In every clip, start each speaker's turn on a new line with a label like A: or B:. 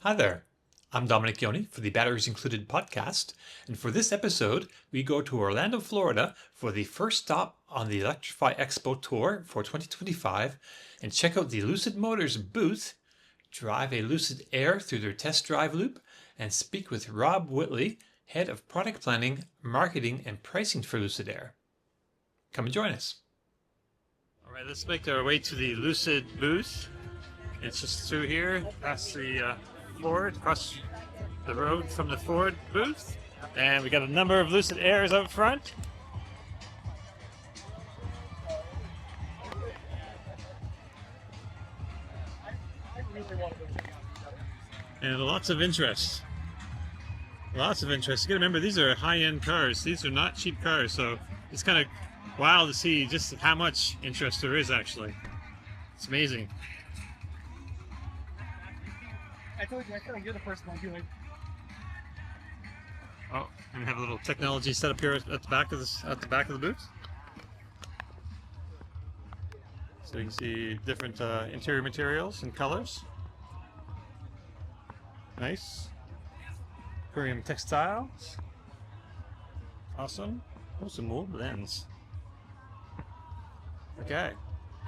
A: Hi there. I'm Dominic Yoni for the Batteries Included podcast, and for this episode, we go to Orlando, Florida for the first stop on the Electrify Expo Tour for 2025 and check out the Lucid Motors booth, drive a Lucid Air through their test drive loop, and speak with Rob Whitley, Head of Product Planning, Marketing, and Pricing for Lucid Air. Come and join us. All right, let's make our way to the Lucid booth. It's just through here, past the Ford, across the road from the Ford booth. And we got a number of Lucid Airs out front. And lots of interest. Lots of interest. You gotta remember, these are high-end cars. These are not cheap cars, so it's kind of wild to see just how much interest there is, actually. It's amazing.
B: I told you, I feel like you're the first one doing.
A: Oh, and we have a little technology set up here at the back of the booth. So you can see different interior materials and colors. Nice. Premium textiles. Awesome. Oh, some more blends. Okay.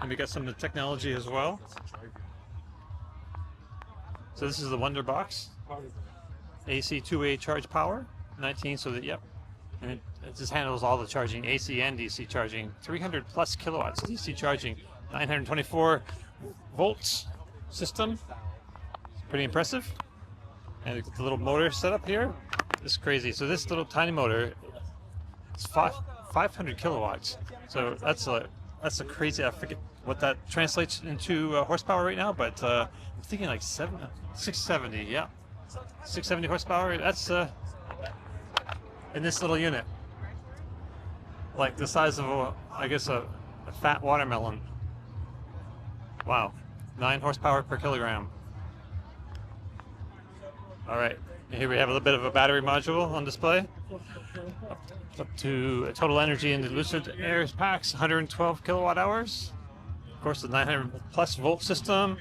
A: And we got some of the technology as well. So this is the Wonder Box. AC two-way charge power, 19, so that, yep. And it just handles all the charging, AC and DC charging. 300 plus kilowatts DC charging, 924 volts system. Pretty impressive. And the little motor setup here is crazy. So this little tiny motor, it's 500 kilowatts. So that's a crazy, I forget what that translates into horsepower right now, but I'm thinking like 670, yeah. 670 horsepower, that's in this little unit. Like the size of, I guess, a fat watermelon. Wow, 9 horsepower per kilogram. All right, here we have a little bit of a battery module on display. Up to a total energy in the Lucid Air packs, 112 kilowatt hours. Of course, the 900 plus volt system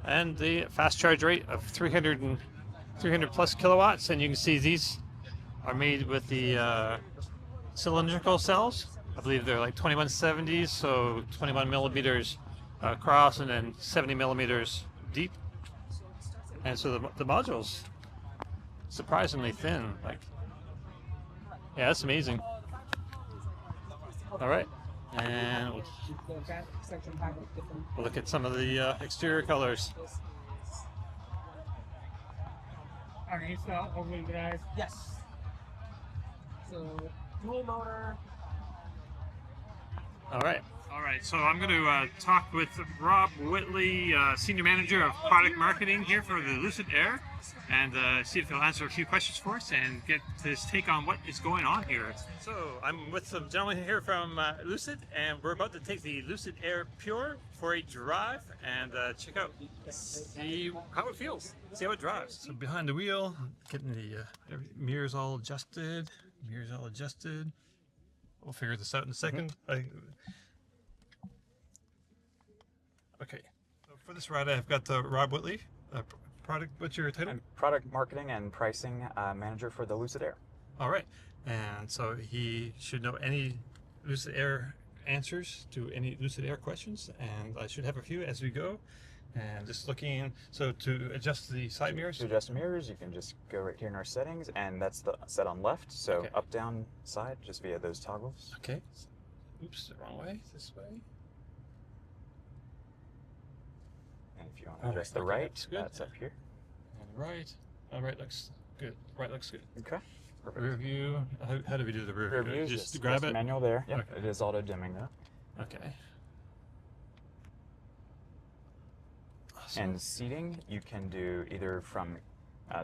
A: and the fast charge rate of 300 plus kilowatts. And you can see these are made with the cylindrical cells. I believe they're like 2170s, so 21 millimeters across and then 70 millimeters deep. And so the module's surprisingly thin. Like, yeah, that's amazing. All right, and we'll look at some of the exterior colors.
B: Okay, so over you guys. Yes. So dual motor.
A: All right. So I'm going to talk with Rob Whitley, Senior Manager of Product Marketing here for the Lucid Air, and see if he'll answer a few questions for us and get his take on what is going on here. So I'm with some gentlemen here from Lucid, and we're about to take the Lucid Air Pure for a drive and check out, see how it feels, see how it drives. So behind the wheel, getting the mirrors all adjusted. We'll figure this out in a second. Okay, so for this ride I've got Rob Whitley, product, what's your title?
C: I'm Product Marketing and Pricing Manager for the Lucid Air.
A: All right, and so he should know any Lucid Air answers to any Lucid Air questions, and I should have a few as we go. And just looking, so to adjust the side mirrors?
C: To adjust the mirrors, you can just go right here in our settings, and that's the set on left, so
A: okay.
C: Up, down, side, just via those toggles.
A: Okay, oops, the wrong way, this way.
C: And if you want to adjust the right, that's up here.
A: And right, right looks good. Right looks good.
C: Okay. Perfect.
A: Rear view, how do we do the rear view?
C: Just
A: grab it?
C: Manual there. Yep.
A: Okay.
C: It is auto dimming though.
A: Okay. Awesome.
C: And seating, you can do either from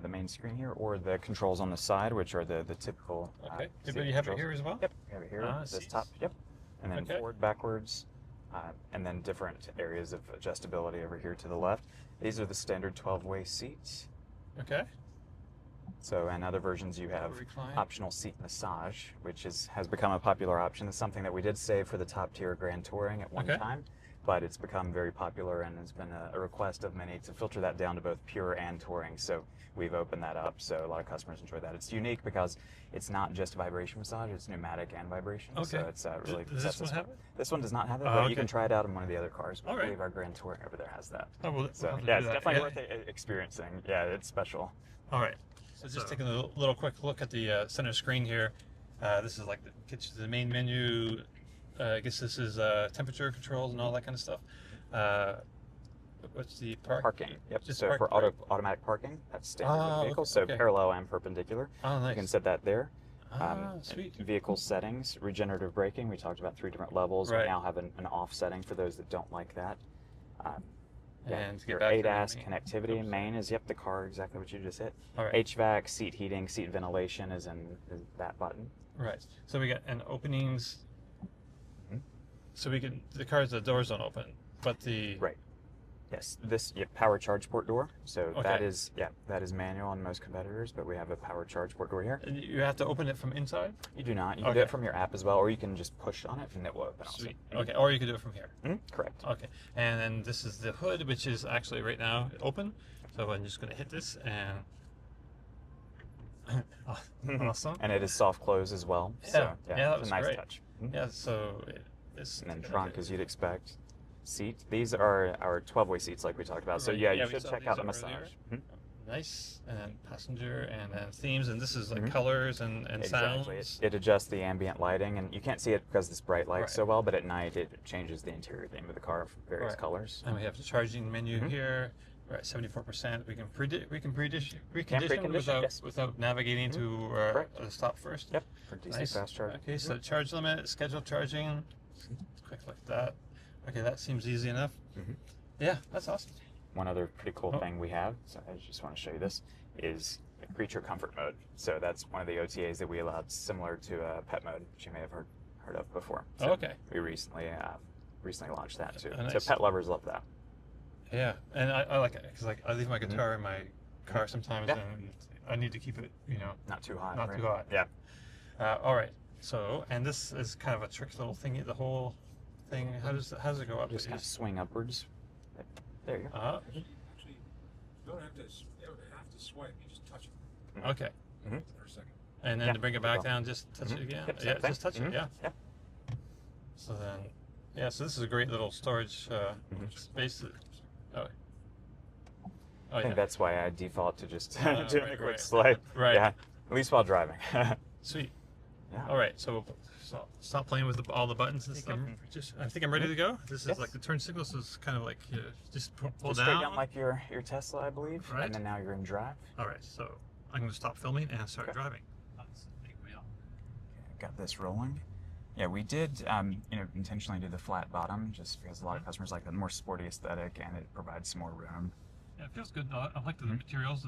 C: the main screen here or the controls on the side, which are the typical.
A: Okay. But you have
C: controls.
A: it here as well?
C: Yep. You have it here. This
A: seats.
C: top. Yep. And then
A: Okay.
C: forward, backwards. And then different areas of adjustability over here to the left. These are the standard 12-way seats.
A: Okay.
C: So in other versions you have
A: Recline.
C: optional seat massage, which has become a popular option. It's something that we did save for the top tier Grand Touring at one
A: Okay.
C: time. but it's become very popular, and it's been a request of many to filter that down to both pure and touring. So we've opened that up, so a lot of customers enjoy that. It's unique because it's not just vibration massage; it's pneumatic and vibration.
A: Okay.
C: So it's really.
A: Does this one have it?
C: This one does not have it,
A: Oh,
C: but
A: okay.
C: you can try it out in one of the other cars. I
A: All right.
C: believe our Grand Touring over there has that.
A: Oh, well,
C: So
A: we'll have to
C: yeah,
A: do
C: it's
A: that.
C: definitely
A: Yeah.
C: worth experiencing. Yeah, it's special.
A: All right. So just taking a little quick look at the center screen here. This is like the main menu. I guess this is temperature controls and all that kind of stuff. What's the
C: Parking. Yep.
A: Just
C: so
A: park,
C: for
A: right?
C: automatic parking, that's standard with
A: Oh,
C: vehicles.
A: okay.
C: So parallel and perpendicular.
A: Oh, nice.
C: You can set that there.
A: Sweet.
C: Vehicle settings, regenerative braking. We talked about 3 different levels.
A: Right.
C: We now have an off setting for those that don't like that.
A: And to get
C: your
A: back to the
C: ADAS
A: main-
C: connectivity.
A: Oops.
C: Main is the car, exactly what you just hit.
A: All right.
C: HVAC, seat heating, seat ventilation is in that button.
A: Right. So we got openings.
C: Mhm.
A: So the doors don't open, but the
C: Right. Yes, this power charge port door. So that
A: Okay.
C: is that is manual on most competitors, but we have a power charge port door here.
A: and you have to open it from inside.
C: You do not. You can do
A: Okay.
C: it from your app as well, or you can just push on it and it will open. Also.
A: Sweet. Okay. Or you could do it from here.
C: Correct.
A: Okay. And then this is the hood, which is actually right now open. So I'm just going to hit this and. Awesome.
C: And it is soft close as well.
A: Yeah.
C: So,
A: Yeah, that
C: it's
A: was
C: a nice
A: great.
C: touch.
A: Yeah. So this.
C: And then trunk, as you'd expect. Seat. These are our 12-way seats, like we talked about. So
A: Right.
C: yeah,
A: Yeah,
C: you
A: we
C: should
A: saw
C: check
A: these
C: out the
A: up
C: massage.
A: earlier.
C: Mhm.
A: Nice. And then passenger and then themes, and this is like colors and
C: Exactly.
A: sounds.
C: It adjusts the ambient lighting, and you can't see it because it's bright light
A: Right.
C: so well, but at night it changes the interior theme of the car for various
A: Right.
C: colors.
A: And we have the charging menu here. Right, 74%. We can precondition
C: precondition, yes.
A: without navigating to
C: Correct.
A: the stop first.
C: Yep. For DC
A: Nice.
C: fast charge.
A: Okay, so charge limit, scheduled charging. Quick look at that. Okay, that seems easy enough.
C: Mhm.
A: Yeah, that's awesome.
C: One other pretty cool
A: Oh.
C: thing we have, so I just want to show you this, is the creature comfort mode. So that's one of the OTAs that we allowed, similar to pet mode, which you may have heard of before. So
A: Okay.
C: We recently launched that too.
A: Oh, nice.
C: So pet lovers love that.
A: Yeah, and I like it because I leave my guitar in my car sometimes,
C: Yeah.
A: and I need to keep it,
C: Not too hot.
A: not
C: right?
A: too hot.
C: Yeah.
A: All right. So, and this is kind of a tricky little thingy. The whole thing. How does it go up?
C: Just kind of swing upwards. There you go.
D: Actually, you don't have to swipe. You just touch it
A: Okay.
D: for a second.
A: And then
C: Yeah,
A: to bring it
C: there you
A: back
C: go.
A: down, just touch it again.
C: Yep, same
A: Yeah,
C: thing.
A: just touch it. Yeah.
C: Yeah.
A: So then, so this is a great little storage space.
C: I think that's why I default to just doing a quick
A: right.
C: swipe.
A: Right.
C: Yeah. At least while driving.
A: Sweet.
C: Yeah.
A: All right, so stop playing with all the buttons. I think I'm ready to go. This is
C: Yes.
A: like the turn signal, so it's kind of like just pull
C: Just straight
A: down.
C: down like your Tesla, I believe.
A: Right.
C: And then now you're in drive.
A: All right, so I'm going to stop filming and start
C: Okay.
A: driving.
C: Got this rolling. Yeah, we did, intentionally do the flat bottom just because a lot of customers like the more sporty aesthetic, and it provides some more room.
A: Yeah, it feels good. I like the materials.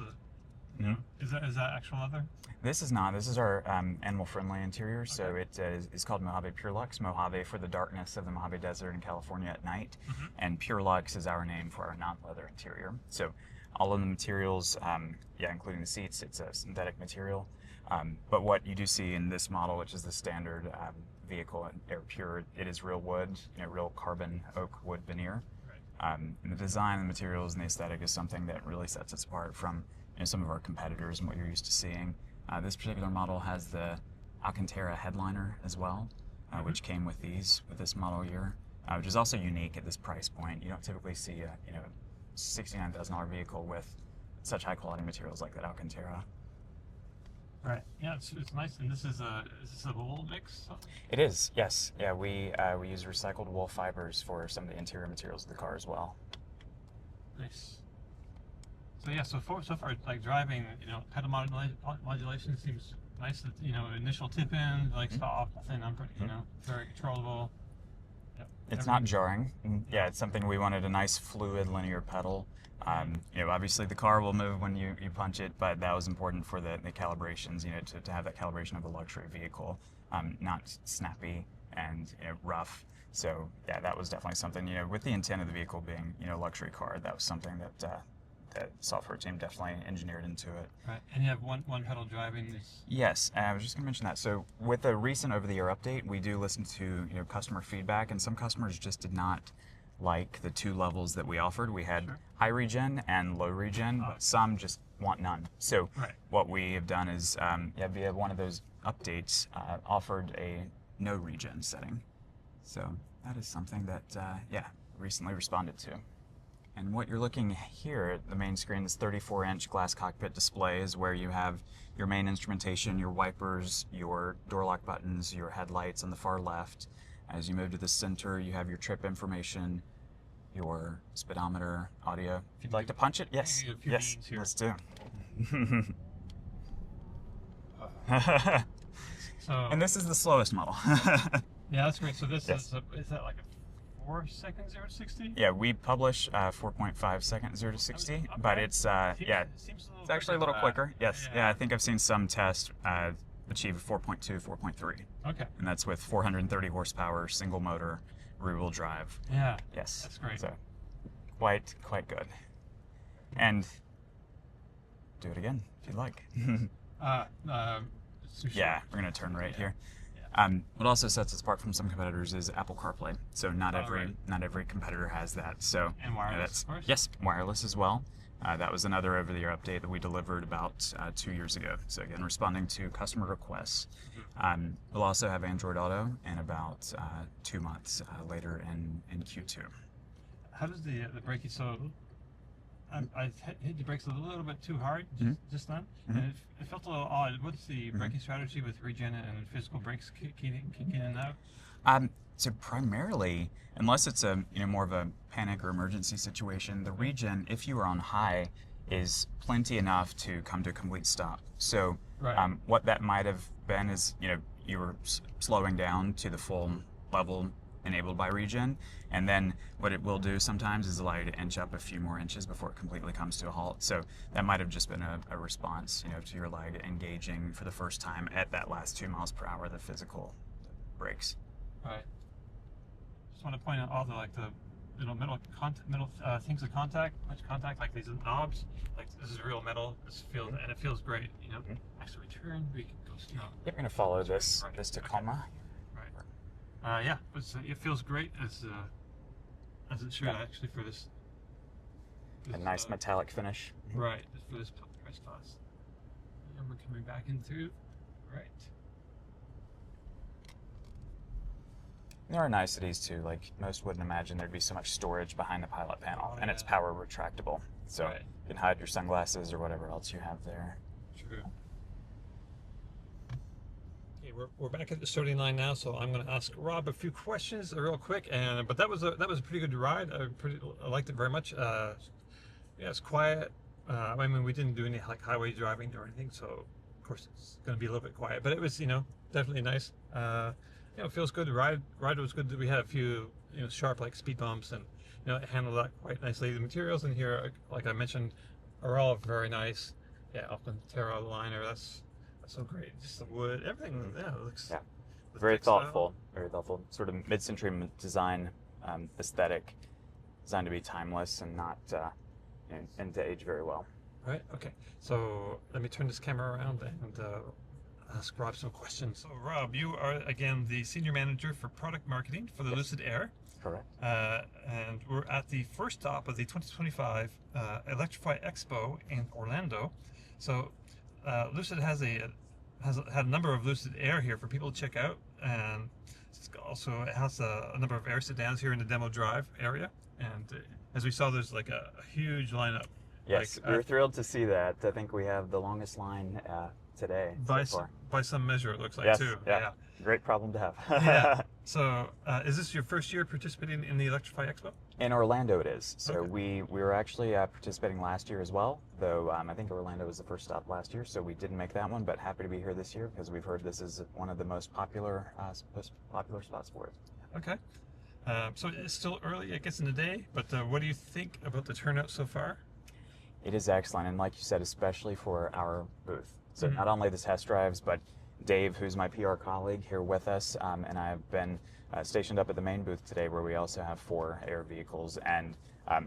A: Is that actual leather?
C: This is not. This is our animal-friendly interior. So it is called Mojave Pure Luxe. Mojave for the darkness of the Mojave Desert in California at night, and Pure Luxe is our name for our non-leather interior. So all of the materials, including the seats, it's a synthetic material. But what you do see in this model, which is the standard vehicle Air Pure, it is real wood, real carbon oak wood veneer. And the design, the materials, and the aesthetic is something that really sets us apart from some of our competitors and what you're used to seeing. This particular model has the Alcantara headliner as well, which came with this model year, which is also unique at this price point. You don't typically see a $69,000 vehicle with such high quality materials like that Alcantara.
A: Right. Yeah, it's nice. And is this a wool mix?
C: It is, yes. Yeah, we use recycled wool fibers for some of the interior materials of the car as well.
A: Nice. So yeah, so far like driving, pedal modulation seems nice. Initial tip in, like stop, and I'm pretty, very controllable. Yep.
C: It's not jarring. Yeah, it's something we wanted, a nice fluid linear pedal. Obviously the car will move when you punch it, but that was important for the calibrations, to have that calibration of a luxury vehicle, not snappy and rough. So yeah, that was definitely something, with the intent of the vehicle being, a luxury car, that was something that the software team definitely engineered into it.
A: Right, and you have one pedal driving.
C: Yes, I was just going to mention that. So with the recent over-the-air update, we do listen to customer feedback, and some customers just did not like the two levels that we offered. We had high regen and low regen, but some just want none. So what we have done is, via one of those updates, offered a no regen setting. So that is something that, recently responded to. And what you're looking here at the main screen, this 34-inch glass cockpit display, is where you have your main instrumentation, your wipers, your door lock buttons, your headlights on the far left. As you move to the center, you have your trip information, your speedometer, audio. If you'd like to punch it, yes, let's do. And this is the slowest model.
A: Yeah, that's great. So this is that like a 4 seconds 0 to 60?
C: Yeah, we publish 4.5 seconds 0 to 60, but it's it's actually a little quicker. Yes, yeah, I think I've seen some tests achieve 4.2, 4.3.
A: Okay.
C: And that's with 430 horsepower, single motor, rear-wheel drive.
A: Yeah.
C: Yes.
A: That's great.
C: So quite good. And do it again if you'd like. Yeah, we're gonna turn right here. What also sets us apart from some competitors is Apple CarPlay. So not every competitor has that. So
A: and wireless, of course?
C: Yes, wireless as well. That was another over-the-air update that we delivered about 2 years ago. So again, responding to customer requests. We'll also have Android Auto in about 2 months later in Q2.
A: How does the braking? So I hit the brakes a little bit too hard just then, and it felt a little odd. What's the braking strategy with regen and physical brakes kicking in and out?
C: So primarily, unless it's a more of a panic or emergency situation, the regen, if you are on high, is plenty enough to come to a complete stop. So what that might have been is you were slowing down to the full level enabled by regen, and then what it will do sometimes is allow you to inch up a few more inches before it completely comes to a halt. So that might have just been a response to your leg engaging for the first time at that last 2 miles per hour, the physical brakes.
A: Right. Just want to point out all the middle things of contact, like these knobs. Like this is real metal. It feels great. Next return, we can go strong.
C: Yep, we're gonna follow this Tacoma.
A: Yeah, it feels great as it should actually for this.
C: A nice metallic finish.
A: Right, for this price class. And we're coming back in through. Right.
C: There are niceties too, like most wouldn't imagine there'd be so much storage behind the pilot panel, and it's power retractable. So you can hide your sunglasses or whatever else you have there.
A: True. Okay, we're back at the starting line now, so I'm going to ask Rob a few questions real quick. But that was a pretty good ride. I liked it very much. Yeah, it's quiet. I mean, we didn't do any highway driving or anything, so of course it's going to be a little bit quiet. But it was definitely nice. It feels good. The ride was good. We had a few sharp speed bumps, and it handled that quite nicely. The materials in here, like I mentioned, are all very nice. Yeah, Alcantara liner. That's so great. Just the wood, everything. Yeah, it looks.
C: Yeah, very thoughtful. Very thoughtful. Sort of mid-century design, aesthetic, designed to be timeless and not and to age very well.
A: Right. Okay. So let me turn this camera around and ask Rob some questions. So Rob, you are again the senior manager for product marketing for the Lucid Air.
C: Correct.
A: And we're at the first stop of the 2025 Electrify Expo in Orlando. So Lucid has had a number of Lucid Air here for people to check out, and it has a number of Air sedans here in the demo drive area. And as we saw, there's a huge lineup.
C: Yes, we're thrilled to see that. I think we have the longest line today
A: by some measure, it looks like too.
C: Yeah. Great problem to have.
A: Yeah. So is this your first year participating in the Electrify Expo?
C: In Orlando it is. So we were actually participating last year as well, though I think Orlando was the first stop last year, so we didn't make that one, but happy to be here this year because we've heard this is one of the most popular spots for it.
A: Okay. So it's still early, I guess, in the day, but what do you think about the turnout so far?
C: It is excellent, and like you said, especially for our booth. So not only the test drives, but Dave, who's my PR colleague here with us, and I have been stationed up at the main booth today where we also have 4 Air vehicles, and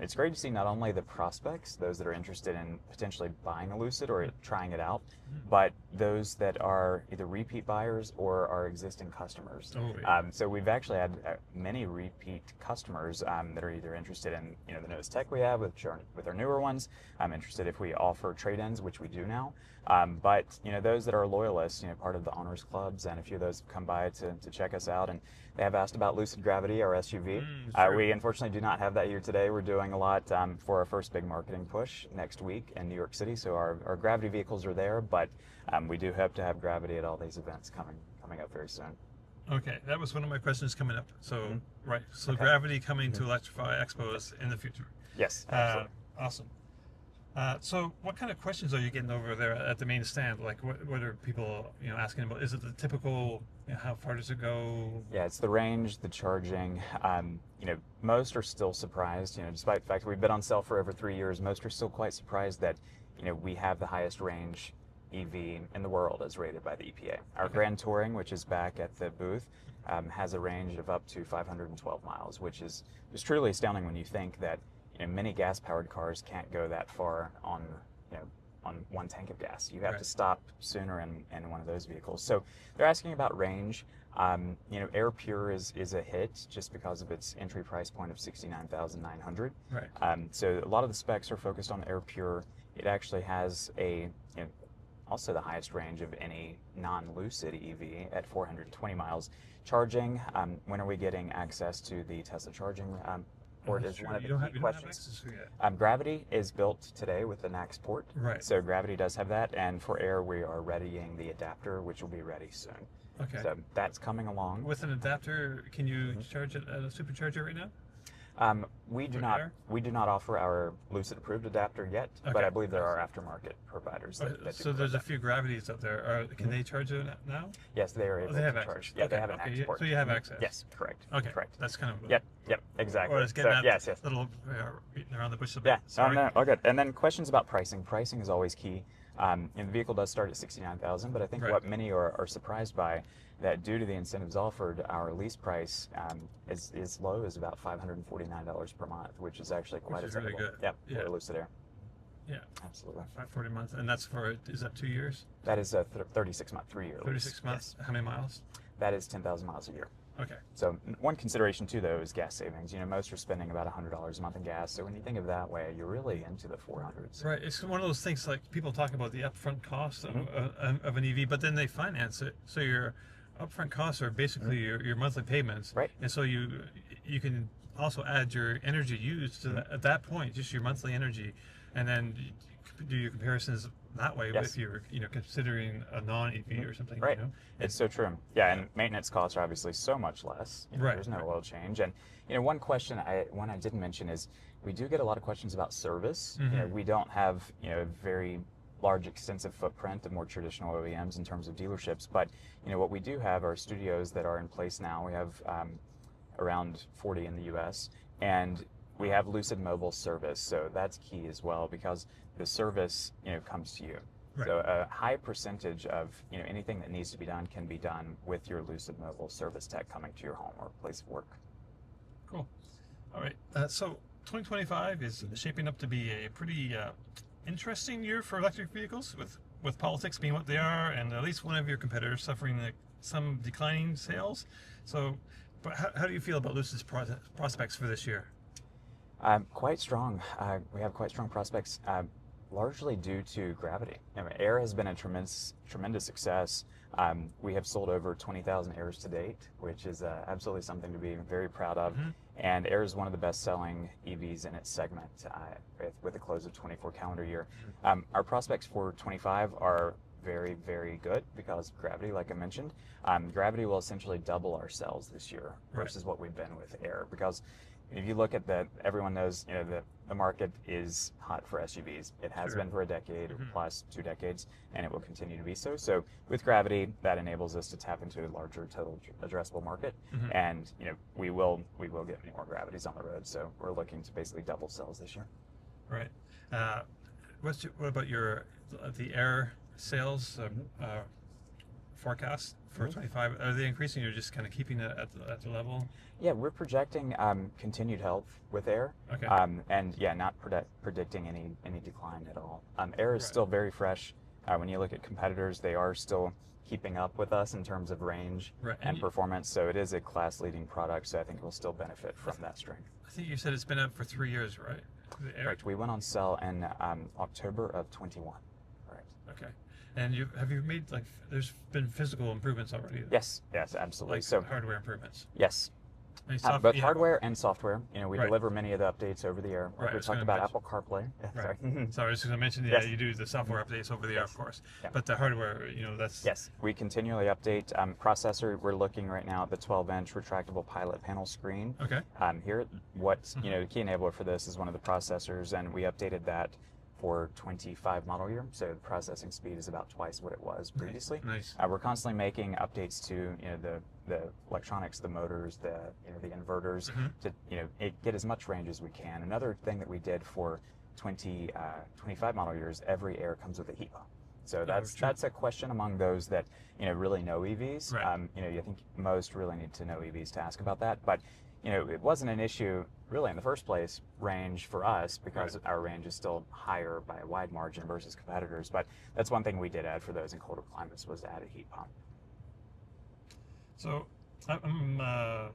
C: It's great to see not only the prospects, those that are interested in potentially buying a Lucid or trying it out, but those that are either repeat buyers or are existing customers.
A: Oh, yeah.
C: So we've actually had many repeat customers that are either interested in the newest tech we have with our newer ones. I'm interested if we offer trade-ins, which we do now. But those that are loyalists, part of the owners clubs, and a few of those have come by to check us out, and they have asked about Lucid Gravity, our SUV. We unfortunately do not have that here today. We're doing a lot for our first big marketing push next week in New York City. So our Gravity vehicles are there, but we do hope to have Gravity at all these events coming up very soon.
A: Okay, that was one of my questions coming up. So right, so Gravity coming to Electrify Expos in the future.
C: Yes, absolutely.
A: Awesome. So what kind of questions are you getting over there at the main stand? Like what are people asking about? Is it the typical how far does it go?
C: Yeah, it's the range, the charging. Most are still surprised. Despite the fact that we've been on sale for over 3 years, most are still quite surprised that we have the highest range EV in the world as rated by the EPA. Our Grand Touring, which is back at the booth, has a range of up to 512 miles, which is truly astounding when you think that many gas-powered cars can't go that far on one tank of gas. You have to stop sooner in one of those vehicles. So they're asking about range. Air Pure is a hit just because of its entry price point of $69,900.
A: Right.
C: So a lot of the specs are focused on Air Pure. It actually has also the highest range of any non-Lucid EV at 420 miles. Charging, when are we getting access to the Tesla charging port is one of the key questions. Gravity is built today with the NACS port.
A: Right.
C: So Gravity does have that, and for Air we are readying the adapter, which will be ready soon.
A: Okay.
C: So that's coming along.
A: With an adapter, can you charge it at a supercharger right now?
C: We do not offer our Lucid approved adapter yet, but I believe there are aftermarket providers that do.
A: So there's a few Gravities out there. Can they charge it now?
C: Yes, they are able
A: they have
C: to
A: access.
C: charge. Yeah, they have an NACS port.
A: So you have access.
C: Yes, correct.
A: Okay,
C: correct.
A: That's kind of
C: Yep, exactly.
A: Or it's getting
C: yes.
A: little beating around the bush a bit.
C: Yeah,
A: Sorry.
C: no, all good. And then questions about pricing. Pricing is always key. And the vehicle does start at $69,000, but I think what many are surprised by, that due to the incentives offered, our lease price is low as about $549 per month, which is actually quite
A: really good.
C: Yep,
A: Yeah.
C: for Lucid Air.
A: Yeah.
C: Absolutely.
A: $540 a month, and that's for, is that 2 years?
C: That is a 36-month, 3-year lease.
A: 36 months.
C: Yes.
A: How many miles?
C: That is 10,000 miles a year.
A: Okay.
C: So one consideration too, though, is gas savings. Most are spending about $100 a month in gas. So when you think of that way, you're really into the 400s.
A: Right. It's one of those things like people talk about the upfront cost of an EV, but then they finance it. So your upfront costs are basically your monthly payments.
C: Right.
A: And so you can also add your energy used to that, at that point, just your monthly energy, and then do your comparisons that way with your, considering a non-EV or something.
C: Right. It's so true. Yeah, and maintenance costs are obviously so much less. There's no oil change. And one question I didn't mention is we do get a lot of questions about service. We don't have a very large extensive footprint of more traditional OEMs in terms of dealerships, but what we do have are studios that are in place now. We have around 40 in the US, and we have Lucid Mobile service, so that's key as well, because the service comes to you.
A: Right.
C: So a high percentage of anything that needs to be done can be done with your Lucid Mobile service tech coming to your home or place of work.
A: Cool. All right. So 2025 is shaping up to be a pretty interesting year for electric vehicles, with politics being what they are, and at least one of your competitors suffering some declining sales. So, but how do you feel about Lucid's prospects for this year?
C: Quite strong. We have quite strong prospects, largely due to Gravity. Air has been a tremendous success. We have sold over 20,000 Airs to date, which is absolutely something to be very proud of. And Air is one of the best-selling EVs in its segment, with a close of 24 calendar year. Our prospects for 25 are very, very good because Gravity, like I mentioned, Gravity will essentially double our sales this year versus what we've been with Air, because if you look at everyone knows, the market is hot for SUVs. It has been for a decade plus 2 decades, and it will continue to be so. So with Gravity, that enables us to tap into a larger total addressable market, and we will get many more Gravities on the road. So we're looking to basically double sales this year.
A: Right. What about the Air sales? forecast for 25? Are they increasing or just kind of keeping it at the level?
C: Yeah, we're projecting continued health with Air.
A: Okay.
C: And yeah, not predicting any decline at all. Air is
A: Right.
C: still very fresh. When you look at competitors, they are still keeping up with us in terms of range
A: Right.
C: and performance. So it is a class-leading product. So I think we'll still benefit from that strength.
A: I think you said it's been out for 3 years, right? The Air?
C: Correct. We went on sale in October of 21. Right.
A: Okay. And have you made, like, there's been physical improvements already?
C: Yes. Yes. Absolutely.
A: Like
C: So
A: hardware improvements?
C: yes.
A: Any
C: Both
A: yeah.
C: hardware and software. You know, we
A: Right.
C: deliver many of the updates over the air.
A: Right, I
C: We
A: was
C: talked
A: gonna
C: about
A: mention-
C: Apple CarPlay.
A: Right.
C: Sorry.
A: So I was just going to mention, yeah,
C: Yes.
A: you do the software updates over the air, of course.
C: Yeah.
A: But the hardware, you know, that's...
C: Yes, we continually update. Processor, we're looking right now at the 12-inch retractable pilot panel screen.
A: Okay.
C: Here, you know, the key enabler for this is one of the processors, and we updated that for 25 model year, so the processing speed is about twice what it was previously.
A: Nice.
C: We're constantly making updates to, you know, the electronics, the motors, the inverters, to, you know, get as much range as we can. Another thing that we did for 25 model years, every Air comes with a heat pump. So that's a question among those that, you know, really know EVs.
A: Right.
C: You know, I think most really need to know EVs to ask about that. But, you know, it wasn't an issue really in the first place, range for us, because our range is still higher by a wide margin versus competitors. But that's one thing we did add for those in colder climates, was to add a heat pump.
A: So I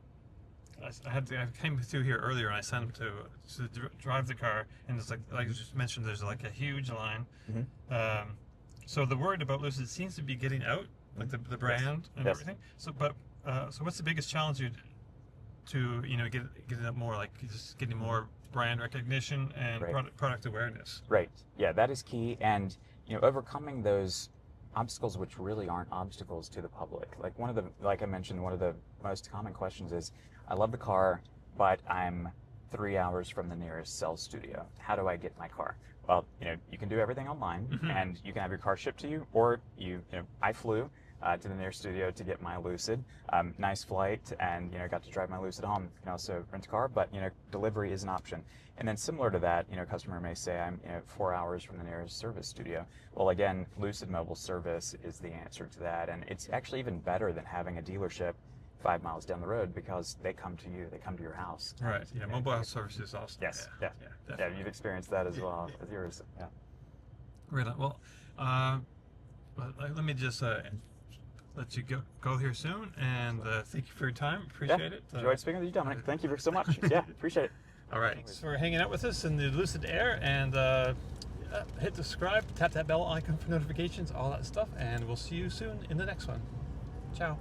A: came through here earlier and I sent him to drive the car, and it's like you just mentioned, there's like a huge line. So the word about Lucid seems to be getting out, like the brand and everything. So so what's the biggest challenge to you know getting up more, like just getting more brand recognition and product awareness?
C: Right. Yeah, that is key, and you know, overcoming those obstacles which really aren't obstacles to the public. Like I mentioned, one of the most common questions is, I love the car, but I'm 3 hours from the nearest sales studio. How do I get my car? Well, you know, you can do everything online, and you can have your car shipped to you, or I flew to the nearest studio to get my Lucid. Nice flight, and you know, got to drive my Lucid home. You can also rent a car, but you know, delivery is an option. And then similar to that, you know, a customer may say, I'm 4 hours from the nearest service studio. Well, again, Lucid Mobile Service is the answer to that, and it's actually even better than having a dealership 5 miles down the road, because they come to you, they come to your house.
A: Right. Yeah. Mobile service is awesome.
C: Yes.
A: Yeah.
C: Yeah. You've experienced that as well with yours. Yeah.
A: Great. Well, let me just let you go here soon, and thank you for your time. Appreciate it.
C: Enjoyed speaking with you, Dominic. Thank you so much. Yeah, appreciate it.
A: All right. Thanks for hanging out with us in the Lucid Air, and hit subscribe, tap that bell icon for notifications, all that stuff, and we'll see you soon in the next one. Ciao.